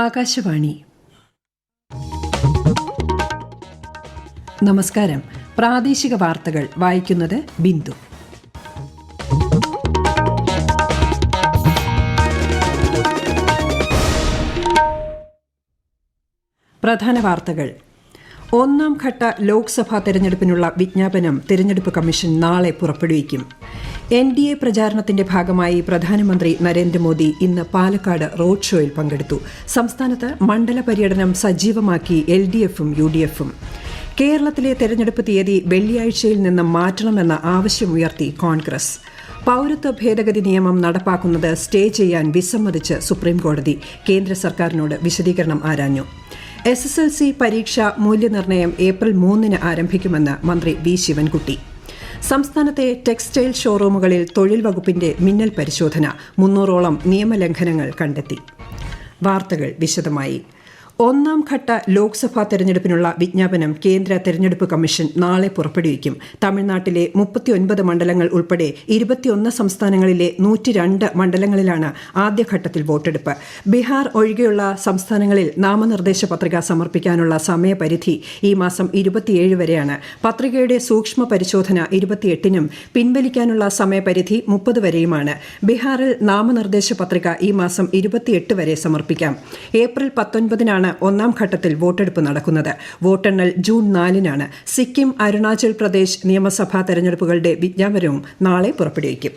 ആകാശവാണി. നമസ്കാരം. പ്രാദേശിക വാർത്തകൾ വായിക്കുന്നത് ബിന്ദു. പ്രധാന വാർത്തകൾ. ഒന്നാം ഘട്ട ലോക്സഭാ തെരഞ്ഞെടുപ്പിനുള്ള വിജ്ഞാപനം തെരഞ്ഞെടുപ്പ് കമ്മീഷൻ നാളെ പുറപ്പെടുവിക്കും. NDA പ്രചാരണത്തിന്റെ ഭാഗമായി പ്രധാനമന്ത്രി നരേന്ദ്രമോദി ഇന്ന് പാലക്കാട് റോഡ് ഷോയിൽ പങ്കെടുത്തു. സംസ്ഥാനത്ത് മണ്ഡല പര്യടനം സജീവമാക്കി LDFും UDFും. കേരളത്തിലെ തെരഞ്ഞെടുപ്പ് തീയതി വെള്ളിയാഴ്ചയിൽ നിന്ന് മാറ്റണമെന്ന ആവശ്യമുയർത്തി കോൺഗ്രസ്. പൌരത്വ ഭേദഗതി നിയമം നടപ്പാക്കുന്നത് സ്റ്റേ ചെയ്യാൻ വിസമ്മതിച്ച് സുപ്രീംകോടതി. കേന്ദ്ര സർക്കാരിനോട് വിശദീകരണം ആരാഞ്ഞു. SSLC പരീക്ഷ മൂല്യനിർണ്ണയം ഏപ്രിൽ 3 ആരംഭിക്കുമെന്ന് മന്ത്രി വി. ശിവൻകുട്ടി. സംസ്ഥാനത്തെ ടെക്സ്റ്റൈൽ ഷോറൂമുകളിൽ തൊഴിൽ വകുപ്പിന്റെ മിന്നൽ പരിശോധന. 300ഓളം നിയമലംഘനങ്ങൾ കണ്ടെത്തി. വാർത്തകൾ വിശദമായി. ഒന്നാം ഘട്ട ലോക്സഭാ തെരഞ്ഞെടുപ്പിനുള്ള വിജ്ഞാപനം കേന്ദ്ര തെരഞ്ഞെടുപ്പ് കമ്മീഷൻ നാളെ പുറപ്പെടുവിക്കും. തമിഴ്നാട്ടിലെ 39 മണ്ഡലങ്ങൾ ഉൾപ്പെടെ 21 സംസ്ഥാനങ്ങളിലെ 102 മണ്ഡലങ്ങളിലാണ് ആദ്യഘട്ടത്തിൽ വോട്ടെടുപ്പ്. ബീഹാർ ഒഴികെയുള്ള സംസ്ഥാനങ്ങളിൽ നാമനിർദ്ദേശ പത്രിക സമർപ്പിക്കാനുള്ള സമയപരിധി ഈ മാസം 27 വരെയാണ്. പത്രികയുടെ സൂക്ഷ്മ പരിശോധന 28-നും പിൻവലിക്കാനുള്ള സമയപരിധി 30 വരെയുമാണ്. ബീഹാറിൽ നാമനിർദ്ദേശ പത്രിക ഈ മാസം 28 വരെ സമർപ്പിക്കാം. ഏപ്രിൽ 19-നാണ് ഒന്നാം ഘട്ടത്തിൽ വോട്ടെടുപ്പ് നടക്കുന്നത്. വോട്ടെണ്ണൽ ജൂൺ 4-നാണ്. സിക്കിം, അരുണാചൽ പ്രദേശ് നിയമസഭാ തെരഞ്ഞെടുപ്പുകളുടെ വിജ്ഞാപനവും നാളെ പുറപ്പെടുവിക്കും.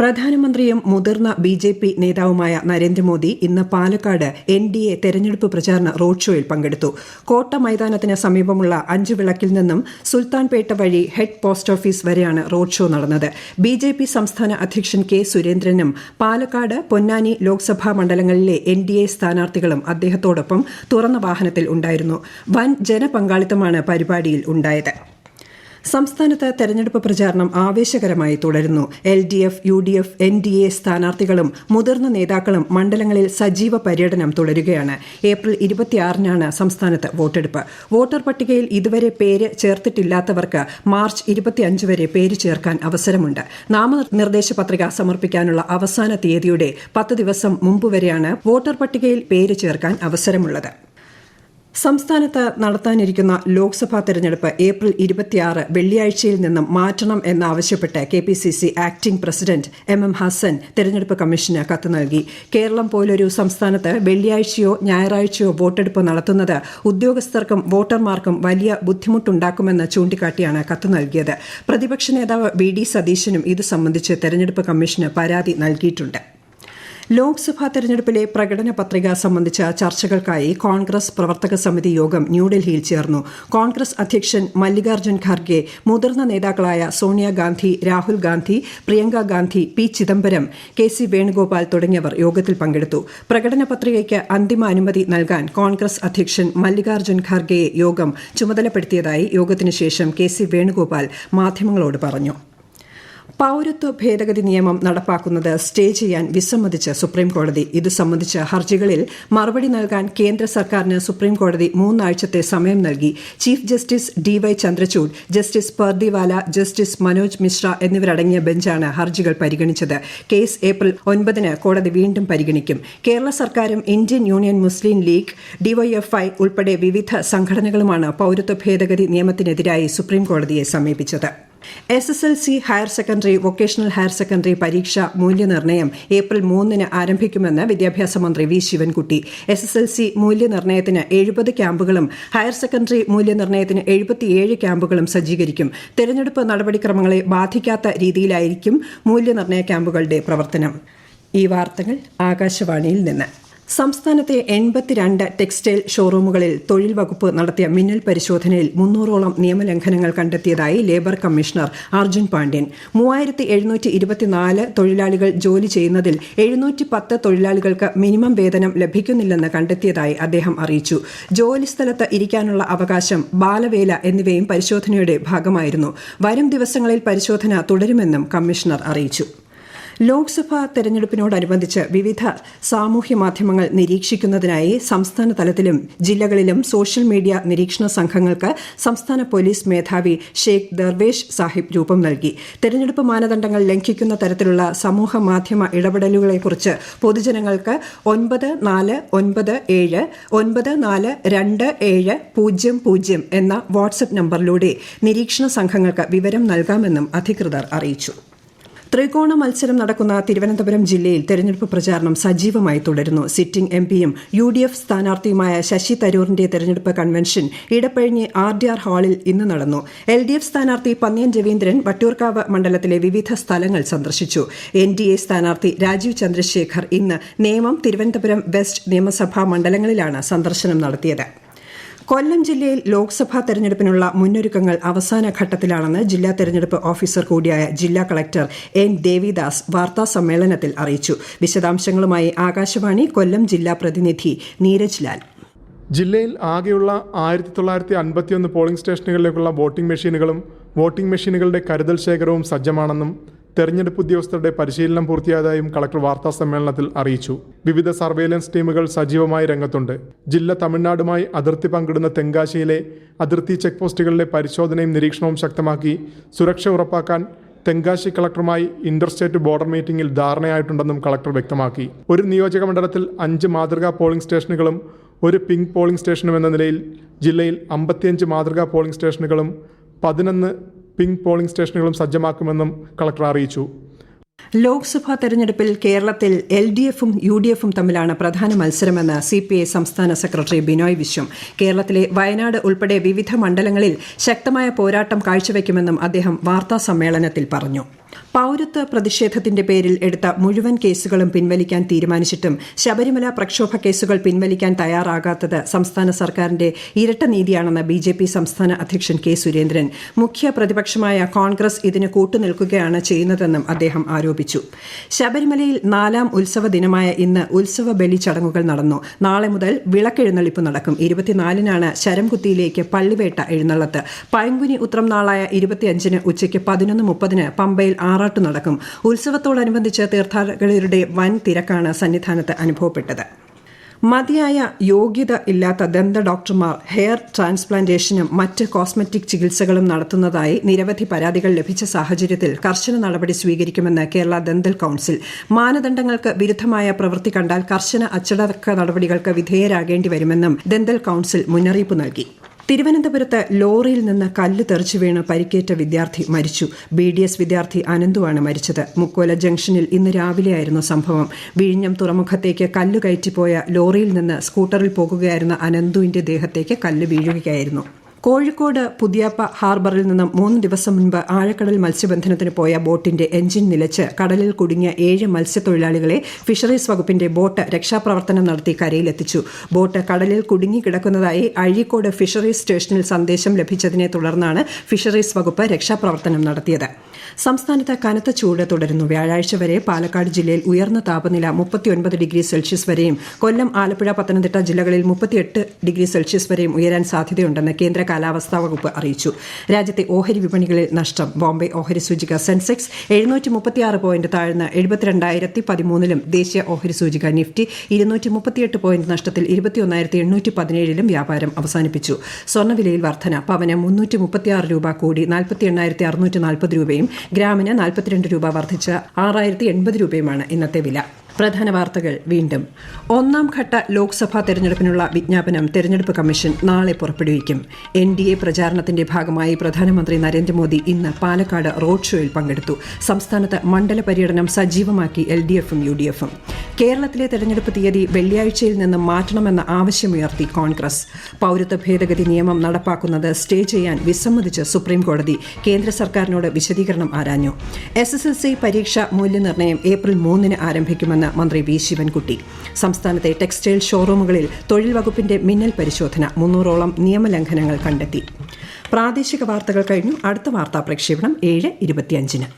പ്രധാനമന്ത്രിയും മുതിർന്ന BJP നേതാവുമായ നരേന്ദ്രമോദി ഇന്ന് പാലക്കാട് NDA തെരഞ്ഞെടുപ്പ് പ്രചാരണ റോഡ് ഷോയിൽ പങ്കെടുത്തു. കോട്ട മൈതാനത്തിന് സമീപമുള്ള 5 വിളക്കിൽ നിന്നും സുൽത്താൻപേട്ട വഴി ഹെഡ് പോസ്റ്റ് ഓഫീസ് വരെയാണ് റോഡ് ഷോ നടന്നത്. BJP സംസ്ഥാന അധ്യക്ഷൻ K. സുരേന്ദ്രനും പാലക്കാട്, പൊന്നാനി ലോക്സഭാ മണ്ഡലങ്ങളിലെ NDA സ്ഥാനാർത്ഥികളും അദ്ദേഹത്തോടൊപ്പം തുറന്ന വാഹനത്തിൽ ഉണ്ടായിരുന്നു. വൻ ജനപങ്കാളിത്തമാണ് പരിപാടിയിൽ ഉണ്ടായത്. സംസ്ഥാനത്ത് തെരഞ്ഞെടുപ്പ് പ്രചാരണം ആവേശകരമായി തുടരുന്നു. LDF, UDF, NDA സ്ഥാനാർത്ഥികളും മുതിർന്ന നേതാക്കളും മണ്ഡലങ്ങളിൽ സജീവ പര്യടനം തുടരുകയാണ്. ഏപ്രിൽ 26-നാണ് സംസ്ഥാനത്ത് വോട്ടെടുപ്പ്. വോട്ടർ പട്ടികയിൽ ഇതുവരെ പേര് ചേർത്തിട്ടില്ലാത്തവർക്ക് മാർച്ച് 25 വരെ പേര് ചേർക്കാൻ അവസരമുണ്ട്. നാമനിർദ്ദേശ പത്രിക സമർപ്പിക്കാനുള്ള അവസാന തീയതിയുടെ 10 ദിവസം മുമ്പ് വരെയാണ് വോട്ടർ പട്ടികയിൽ പേര് ചേർക്കാൻ അവസരമുള്ളത്. സംസ്ഥാനത്ത് നടത്താനിരിക്കുന്ന ലോക്സഭാ തെരഞ്ഞെടുപ്പ് ഏപ്രിൽ 26 വെള്ളിയാഴ്ചയിൽ നിന്നും മാറ്റണം എന്നാവശ്യപ്പെട്ട് KPCC acting president MM Hassan തെരഞ്ഞെടുപ്പ് കമ്മീഷന് കത്ത് നൽകി. കേരളം പോലൊരു സംസ്ഥാനത്ത് വെള്ളിയാഴ്ചയോ ഞായറാഴ്ചയോ വോട്ടെടുപ്പ് നടത്തുന്നത് ഉദ്യോഗസ്ഥർക്കും വോട്ടർമാർക്കും വലിയ ബുദ്ധിമുട്ടുണ്ടാക്കുമെന്ന് ചൂണ്ടിക്കാട്ടിയാണ് കത്ത് നൽകിയത്. പ്രതിപക്ഷ നേതാവ് VD സതീശനും ഇത് സംബന്ധിച്ച് തെരഞ്ഞെടുപ്പ് കമ്മീഷന് പരാതി നൽകിയിട്ടുണ്ട്. ലോക്സഭാ തെരഞ്ഞെടുപ്പിലെ പ്രകടന പത്രിക സംബന്ധിച്ച ചർച്ചകൾക്കായി കോൺഗ്രസ് പ്രവർത്തക സമിതി യോഗം ന്യൂഡൽഹിയിൽ ചേർന്നു. കോൺഗ്രസ് അധ്യക്ഷൻ മല്ലികാർജ്ജുൻ ഖാർഗെ, മുതിർന്ന നേതാക്കളായ സോണിയാഗാന്ധി, രാഹുൽ ഗാന്ധി, പ്രിയങ്ക ഗാന്ധി, P. ചിദംബരം, KC വേണുഗോപാൽ തുടങ്ങിയവർ യോഗത്തിൽ പങ്കെടുത്തു. പ്രകടന പത്രികയ്ക്ക് അന്തിമ അനുമതി നൽകാൻ കോൺഗ്രസ് അധ്യക്ഷൻ മല്ലികാർജ്ജുൻ ഖാർഗെയെ യോഗം ചുമതലപ്പെടുത്തിയതായി യോഗത്തിനു ശേഷം KC വേണുഗോപാൽ മാധ്യമങ്ങളോട് പറഞ്ഞു. പൌരത്വ ഭേദഗതി നിയമം നടപ്പാക്കുന്നത് സ്റ്റേ ചെയ്യാൻ വിസമ്മതിച്ച് സുപ്രീംകോടതി. ഇതു സംബന്ധിച്ച ഹർജികളിൽ മറുപടി നൽകാൻ കേന്ദ്ര സർക്കാരിന് സുപ്രീംകോടതി 3 ആഴ്ചത്തെ സമയം നൽകി. Chief justice DY Chandrachud, justice Pardiwala, justice Manoj Mishra എന്നിവരടങ്ങിയ ബെഞ്ചാണ് ഹർജികൾ പരിഗണിച്ചത്. കേസ് ഏപ്രിൽ 9-ന് കോടതി വീണ്ടും പരിഗണിക്കും. കേരള സർക്കാരും ഇന്ത്യൻ യൂണിയൻ മുസ്ലിം ലീഗ്, DYFI ഉൾപ്പെടെ വിവിധ സംഘടനകളുമാണ് പൌരത്വ ഭേദഗതി നിയമത്തിനെതിരായി സുപ്രീംകോടതിയെ സമീപിച്ചത്. SSLC higher secondary, vocational higher secondary പരീക്ഷ മൂല്യനിർണ്ണയം ഏപ്രിൽ 3 ആരംഭിക്കുമെന്ന് വിദ്യാഭ്യാസ മന്ത്രി വി. ശിവൻകുട്ടി. SSLC മൂല്യനിർണ്ണയത്തിന് 70 ക്യാമ്പുകളും ഹയർ സെക്കൻഡറി മൂല്യനിർണ്ണയത്തിന് 77 ക്യാമ്പുകളും സജ്ജീകരിക്കും. തെരഞ്ഞെടുപ്പ് നടപടിക്രമങ്ങളെ ബാധിക്കാത്ത രീതിയിലായിരിക്കും മൂല്യനിർണ്ണയ ക്യാമ്പുകളുടെ പ്രവർത്തനം. ഈ വാർത്തകൾ ആകാശവാണിയിൽ നിന്ന്. സംസ്ഥാനത്തെ 82 ടെക്സ്റ്റൈൽ ഷോറൂമുകളിൽ തൊഴിൽ വകുപ്പ് നടത്തിയ മിന്നൽ പരിശോധനയിൽ 300ഓളം നിയമലംഘനങ്ങൾ കണ്ടെത്തിയതായി ലേബർ കമ്മീഷണർ അർജുൻ പാണ്ഡ്യൻ. 3724 തൊഴിലാളികൾ ജോലി ചെയ്യുന്നതിൽ 710 തൊഴിലാളികൾക്ക് മിനിമം വേതനം ലഭിക്കുന്നില്ലെന്ന് കണ്ടെത്തിയതായി അദ്ദേഹം അറിയിച്ചു. ജോലിസ്ഥലത്ത് ഇരിക്കാനുള്ള അവകാശം, ബാലവേല എന്നിവയും പരിശോധനയുടെ ഭാഗമായിരുന്നു. വരും ദിവസങ്ങളിൽ പരിശോധന തുടരുമെന്നും കമ്മീഷണർ അറിയിച്ചു. ലോക്സഭാ തെരഞ്ഞെടുപ്പിനോടനുബന്ധിച്ച് വിവിധ സാമൂഹ്യ മാധ്യമങ്ങൾ നിരീക്ഷിക്കുന്നതിനായി സംസ്ഥാന തലത്തിലും ജില്ലകളിലും സോഷ്യൽ മീഡിയ നിരീക്ഷണ സംഘങ്ങൾക്ക് സംസ്ഥാന പോലീസ് മേധാവി ഷെയ്ഖ് ദർവേഷ് സാഹിബ് രൂപം നൽകി. തെരഞ്ഞെടുപ്പ് മാനദണ്ഡങ്ങൾ ലംഘിക്കുന്ന തരത്തിലുള്ള സമൂഹ മാധ്യമ ഇടപെടലുകളെക്കുറിച്ച് പൊതുജനങ്ങൾക്ക് 9497942700 എന്ന വാട്സ്ആപ്പ് നമ്പറിലൂടെ നിരീക്ഷണ സംഘങ്ങൾക്ക് വിവരം നൽകാമെന്നും അധികൃതർ അറിയിച്ചു. ത്രികോണ മത്സരം നടക്കുന്ന തിരുവനന്തപുരം ജില്ലയിൽ തെരഞ്ഞെടുപ്പ് പ്രചാരണം സജീവമായി തുടരുന്നു. സിറ്റിംഗ് എംപിയും UDF സ്ഥാനാർത്ഥിയുമായ ശശി തരൂരിന്റെ തെരഞ്ഞെടുപ്പ് കൺവെൻഷൻ ഇടപ്പഴിഞ്ഞി RDR ഹാളിൽ ഇന്ന് നടന്നു. LDF സ്ഥാനാർത്ഥി പന്ന്യൻ രവീന്ദ്രൻ വട്ടിയൂർക്കാവ് മണ്ഡലത്തിലെ വിവിധ സ്ഥലങ്ങൾ സന്ദർശിച്ചു. NDA സ്ഥാനാർത്ഥി രാജീവ് ചന്ദ്രശേഖർ ഇന്ന് നേമം, തിരുവനന്തപുരം വെസ്റ്റ് നിയമസഭാ മണ്ഡലങ്ങളിലാണ് സന്ദർശനം നടത്തിയത്. കൊല്ലം ജില്ലയിൽ ലോക്സഭാ തെരഞ്ഞെടുപ്പിനുള്ള മുന്നൊരുക്കങ്ങൾ അവസാന ഘട്ടത്തിലാണെന്ന് ജില്ലാ തെരഞ്ഞെടുപ്പ് ഓഫീസർ കൂടിയായ ജില്ലാ കളക്ടർ N. ദേവിദാസ് വാർത്താസമ്മേളനത്തിൽ അറിയിച്ചു. വിശദാംശങ്ങളുമായി ആകാശവാണി കൊല്ലം ജില്ലാ പ്രതിനിധി നീരജ് ലാൽ. ജില്ലയിൽ ആകെയുള്ള 1951 പോളിംഗ് സ്റ്റേഷനുകളിലേക്കുള്ള വോട്ടിംഗ് മെഷീനുകളും വോട്ടിംഗ് മെഷീനുകളുടെ കരുതൽ ശേഖരവും സജ്ജമാണെന്നും തെരഞ്ഞെടുപ്പ് ഉദ്യോഗസ്ഥരുടെ പരിശീലനം പൂർത്തിയായതായും കളക്ടർ വാർത്താ സമ്മേളനത്തിൽ അറിയിച്ചു. വിവിധ സർവേലൻസ് ടീമുകൾ സജീവമായി രംഗത്തുണ്ട്. ജില്ല തമിഴ്നാടുമായി അതിർത്തി പങ്കിടുന്ന തെങ്കാശിയിലെ അതിർത്തി ചെക്ക് പോസ്റ്റുകളിലെ പരിശോധനയും നിരീക്ഷണവും ശക്തമാക്കി സുരക്ഷ ഉറപ്പാക്കാൻ തെങ്കാശി കളക്ടറുമായി ഇന്റർസ്റ്റേറ്റ് ബോർഡർ മീറ്റിംഗിൽ ധാരണയായിട്ടുണ്ടെന്നും കളക്ടർ വ്യക്തമാക്കി. ഒരു നിയോജക മണ്ഡലത്തിൽ 5 മാതൃകാ പോളിംഗ് സ്റ്റേഷനുകളും ഒരു പിങ്ക് പോളിംഗ് സ്റ്റേഷനും എന്ന നിലയിൽ ജില്ലയിൽ 55 മാതൃകാ പോളിംഗ് സ്റ്റേഷനുകളും 11 പിങ്ക് പോളിംഗ് സ്റ്റേഷനുകളും സജ്ജമാക്കുമെന്നും കളക്ടർ അറിയിച്ചു. ലോക്സഭാ തെരഞ്ഞെടുപ്പിൽ കേരളത്തിൽ LDFും UDFും തമ്മിലാണ് പ്രധാന മത്സരമെന്ന് CPI സംസ്ഥാന സെക്രട്ടറി ബിനോയ് വിശ്വം. കേരളത്തിലെ വയനാട് ഉൾപ്പെടെ വിവിധ മണ്ഡലങ്ങളിൽ ശക്തമായ പോരാട്ടം കാഴ്ചവെക്കുമെന്നും അദ്ദേഹം വാർത്താ സമ്മേളനത്തിൽ പറഞ്ഞു. പൌരത്വ പ്രതിഷേധത്തിന്റെ പേരിൽ എടുത്ത മുഴുവൻ കേസുകളും പിൻവലിക്കാൻ തീരുമാനിച്ചിട്ടും ശബരിമല പ്രക്ഷോഭ കേസുകൾ പിൻവലിക്കാൻ തയ്യാറാകാത്തത് സംസ്ഥാന സർക്കാരിന്റെ ഇരട്ട നീതിയാണെന്ന് BJP സംസ്ഥാന അധ്യക്ഷൻ K. സുരേന്ദ്രൻ. മുഖ്യ പ്രതിപക്ഷമായ കോൺഗ്രസ് ഇതിന് കൂട്ടുനിൽക്കുകയാണ് ചെയ്യുന്നതെന്നും അദ്ദേഹം ആരോപിച്ചു. ശബരിമലയിൽ 4ാം ഉത്സവ ദിനമായ ഇന്ന് ഉത്സവ ബലി ചടങ്ങുകൾ നടന്നു. നാളെ മുതൽ വിളക്കെഴുന്നള്ളിപ്പ് നടക്കും. 24-നാണ് ശരംകുത്തിയിലേക്ക് പള്ളിവേട്ട എഴുന്നള്ളത്ത്. പൈങ്കുനി ഉത്രം നാളായ 25-ന് ഉച്ചയ്ക്ക് 11:30-ന് പമ്പയിൽ ആറാട്ട് നടക്കും. ഉത്സവത്തോടനുബന്ധിച്ച് തീർത്ഥാടകരുടെ വൻ തിരക്കാണ് സന്നിധാനത്ത് അനുഭവപ്പെട്ടത്. മതിയായ യോഗ്യത ഇല്ലാത്ത ദന്ത ഡോക്ടർമാർ ഹെയർ ട്രാൻസ്പ്ലാന്റേഷനും മറ്റ് കോസ്മെറ്റിക് ചികിത്സകളും നടത്തുന്നതായി നിരവധി പരാതികൾ ലഭിച്ച സാഹചര്യത്തിൽ കർശന നടപടി സ്വീകരിക്കുമെന്ന് കേരള ദന്തൽ കൌൺസിൽ. മാനദണ്ഡങ്ങൾക്ക് വിരുദ്ധമായ പ്രവൃത്തി കണ്ടാൽ കർശന അച്ചടക്ക നടപടികൾക്ക് വിധേയരാകേണ്ടി വരുമെന്നും ദന്തൽ കൌൺസിൽ മുന്നറിയിപ്പ് നൽകി. തിരുവനന്തപുരത്ത് ലോറിയിൽ നിന്ന് കല്ല് തെറിച്ചു വീണ് പരിക്കേറ്റ വിദ്യാർത്ഥി മരിച്ചു. BDS വിദ്യാർത്ഥി അനന്തുവാണ് മരിച്ചത്. മുക്കോല ജംഗ്ഷനിൽ ഇന്ന് രാവിലെയായിരുന്നു സംഭവം. വിഴിഞ്ഞം തുറമുഖത്തേക്ക് കല്ല് കയറ്റിപ്പോയ ലോറിയിൽ നിന്ന് സ്കൂട്ടറിൽ പോകുകയായിരുന്ന അനന്തുവിന്റെ ദേഹത്തേക്ക് കല്ല് വീഴുകയായിരുന്നു. കോഴിക്കോട് പുതിയാപ്പ ഹാർബറിൽ നിന്നും 3 ദിവസം മുൻപ് ആഴക്കടൽ മത്സ്യബന്ധനത്തിന് പോയ ബോട്ടിന്റെ എഞ്ചിൻ നിലച്ച് കടലിൽ കുടുങ്ങിയ 7 മത്സ്യത്തൊഴിലാളികളെ ഫിഷറീസ് വകുപ്പിന്റെ ബോട്ട് രക്ഷാപ്രവർത്തനം നടത്തി കരയിലെത്തിച്ചു. ബോട്ട് കടലിൽ കുടുങ്ങിക്കിടക്കുന്നതായി അഴീക്കോട് ഫിഷറീസ് സ്റ്റേഷനിൽ സന്ദേശം ലഭിച്ചതിനെ തുടർന്നാണ് ഫിഷറീസ് വകുപ്പ് രക്ഷാപ്രവർത്തനം നടത്തിയത്. സംസ്ഥാനത്ത് കനത്ത ചൂട് തുടരുന്നു. വ്യാഴാഴ്ച വരെ പാലക്കാട് ജില്ലയിൽ ഉയർന്ന താപനില 39 ഡിഗ്രി സെൽഷ്യസ് വരെയും കൊല്ലം, ആലപ്പുഴ, പത്തനംതിട്ട ജില്ലകളിൽ 38 ഡിഗ്രി സെൽഷ്യസ് വരെയും ഉയരാൻ സാധ്യതയുണ്ടെന്ന് കേന്ദ്ര കാലാവസ്ഥാ വകുപ്പ് അറിയിച്ചു. രാജ്യത്തെ ഓഹരി വിപണികളിൽ നഷ്ടം. ബോംബെ ഓഹരി സൂചിക സെൻസെക്സ് 736 പോയിന്റ് താഴ്ന്ന് 72,013-ലും ദേശീയ ഓഹരി സൂചിക നിഫ്റ്റി 238 പോയിന്റ് നഷ്ടത്തിൽ 21,817-ലും വ്യാപാരം അവസാനിപ്പിച്ചു. സ്വർണ്ണവിലയിൽ വർധന. പവന് 336 രൂപ കൂടി 48,640 രൂപയും ഗ്രാമിന് 42 രൂപ വർദ്ധിച്ച് 6,080 രൂപയുമാണ് ഇന്നത്തെ വില. പ്രധാന വാർത്തകൾ വീണ്ടും. 1ാം ഘട്ട ലോക്സഭാ തെരഞ്ഞെടുപ്പിനുള്ള വിജ്ഞാപനം തെരഞ്ഞെടുപ്പ് കമ്മീഷൻ നാളെ പുറപ്പെടുവിക്കും. NDA പ്രചാരണത്തിന്റെ ഭാഗമായി പ്രധാനമന്ത്രി നരേന്ദ്രമോദി ഇന്ന് പാലക്കാട് റോഡ് ഷോയിൽ പങ്കെടുത്തു. സംസ്ഥാനത്ത് മണ്ഡല പര്യടനം സജീവമാക്കി LDFും UDFും. കേരളത്തിലെ തെരഞ്ഞെടുപ്പ് തീയതി വെള്ളിയാഴ്ചയിൽ നിന്ന് മാറ്റണമെന്ന ആവശ്യമുയർത്തി കോൺഗ്രസ്. പൌരത്വ ഭേദഗതി നിയമം നടപ്പാക്കുന്നത് സ്റ്റേ ചെയ്യാൻ വിസമ്മതിച്ച് സുപ്രീംകോടതി. കേന്ദ്ര സർക്കാരിനോട് വിശദീകരണം ആരാഞ്ഞു. SSLC പരീക്ഷ മൂല്യനിർണ്ണയം ഏപ്രിൽ 3-ന് ആരംഭിക്കുമെന്ന് മന്ത്രി V. ശിവൻകുട്ടി. സംസ്ഥാനത്തെ ടെക്സ്റ്റൈൽ ഷോറൂമുകളിൽ തൊഴിൽ വകുപ്പിന്റെ മിന്നൽ പരിശോധന. 300ഓളം നിയമലംഘനങ്ങൾ കണ്ടെത്തി. പ്രാദേശിക വാർത്തകൾ കഴിഞ്ഞു. അടുത്ത വാർത്താ പ്രക്ഷേപണം 7:25-ന്.